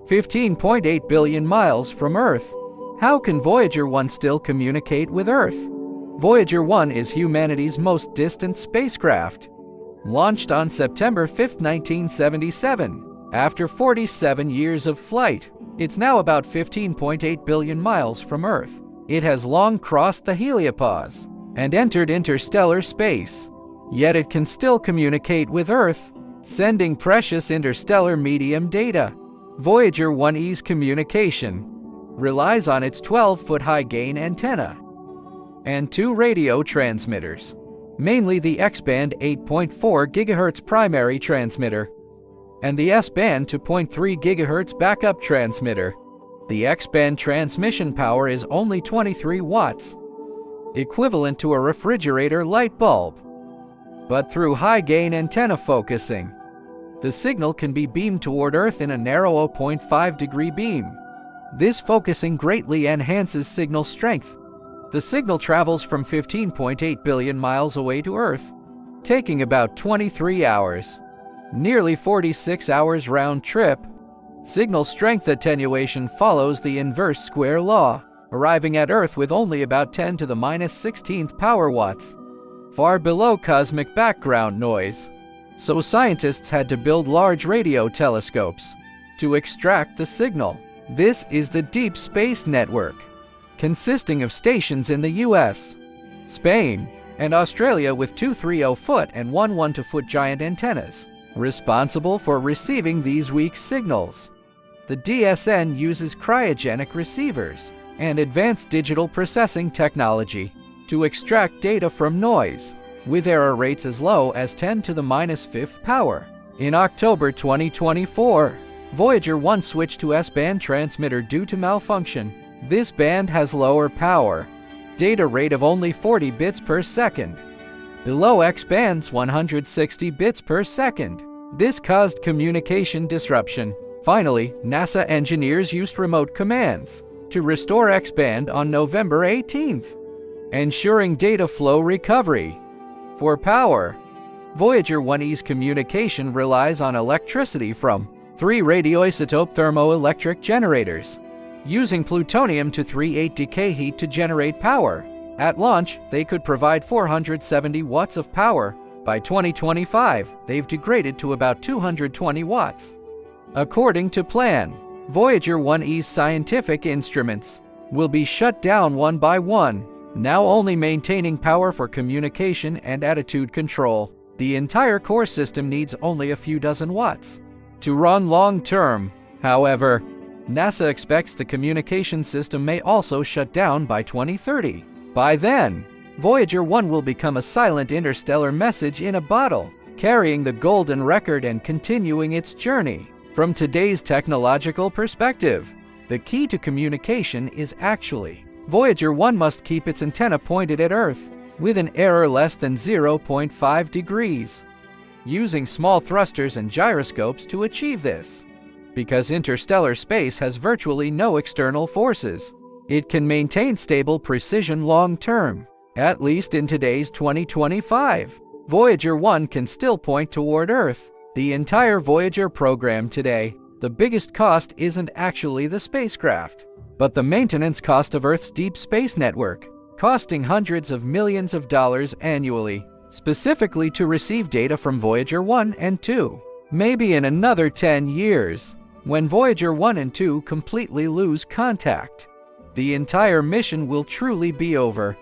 15.8 billion miles from Earth. How can Voyager 1 still communicate with Earth? Voyager 1 is humanity's most distant spacecraft. Launched on September 5, 1977, after 47 years of flight, it's now about 15.8 billion miles from Earth. It has long crossed the heliopause and entered interstellar space. Yet it can still communicate with Earth, sending precious interstellar medium data. Voyager 1E's communication relies on its 12-foot high-gain antenna and 2 radio transmitters, mainly the X-band 8.4 GHz primary transmitter and the S-band 2.3 GHz backup transmitter. The X-band transmission power is only 23 watts, equivalent to a refrigerator light bulb. But through high-gain antenna focusing, the signal can be beamed toward Earth in a narrow 0.5-degree beam. This focusing greatly enhances signal strength. The signal travels from 15.8 billion miles away to Earth, taking about 23 hours, nearly 46 hours round trip. Signal strength attenuation follows the inverse square law, arriving at Earth with only about 10 to the -16th power watts, far below cosmic background noise. So scientists had to build large radio telescopes to extract the signal. This is the Deep Space Network, consisting of stations in the US, Spain, and Australia with 2 30-foot and 1 12-foot giant antennas, responsible for receiving these weak signals. The DSN uses cryogenic receivers and advanced digital processing technology to extract data from noise, with error rates as low as 10 to the -5th power. In October 2024, Voyager 1 switched to S-band transmitter due to malfunction. This band has lower power, data rate of only 40 bits per second, below X-band's 160 bits per second. This caused communication disruption. Finally, NASA engineers used remote commands to restore X-band on November 18th, ensuring data flow recovery. For power, Voyager 1E's communication relies on electricity from 3 radioisotope thermoelectric generators, using plutonium-238 decay heat to generate power. At launch, they could provide 470 watts of power. By 2025, they've degraded to about 220 watts. According to plan, Voyager 1E's scientific instruments will be shut down one by one, now only maintaining power for communication and attitude control. The entire core system needs only a few dozen watts to run long-term. However, NASA expects the communication system may also shut down by 2030. By then, Voyager 1 will become a silent interstellar message in a bottle, carrying the golden record and continuing its journey. From today's technological perspective, the key to communication is actually Voyager 1 must keep its antenna pointed at Earth, with an error less than 0.5 degrees, using small thrusters and gyroscopes to achieve this. Because interstellar space has virtually no external forces, it can maintain stable precision long-term. At least in today's 2025, Voyager 1 can still point toward Earth. The entire Voyager program today, the biggest cost isn't actually the spacecraft, but the maintenance cost of Earth's deep space network, costing hundreds of millions of dollars annually, specifically to receive data from Voyager 1 and 2. Maybe in another 10 years, when Voyager 1 and 2 completely lose contact, the entire mission will truly be over.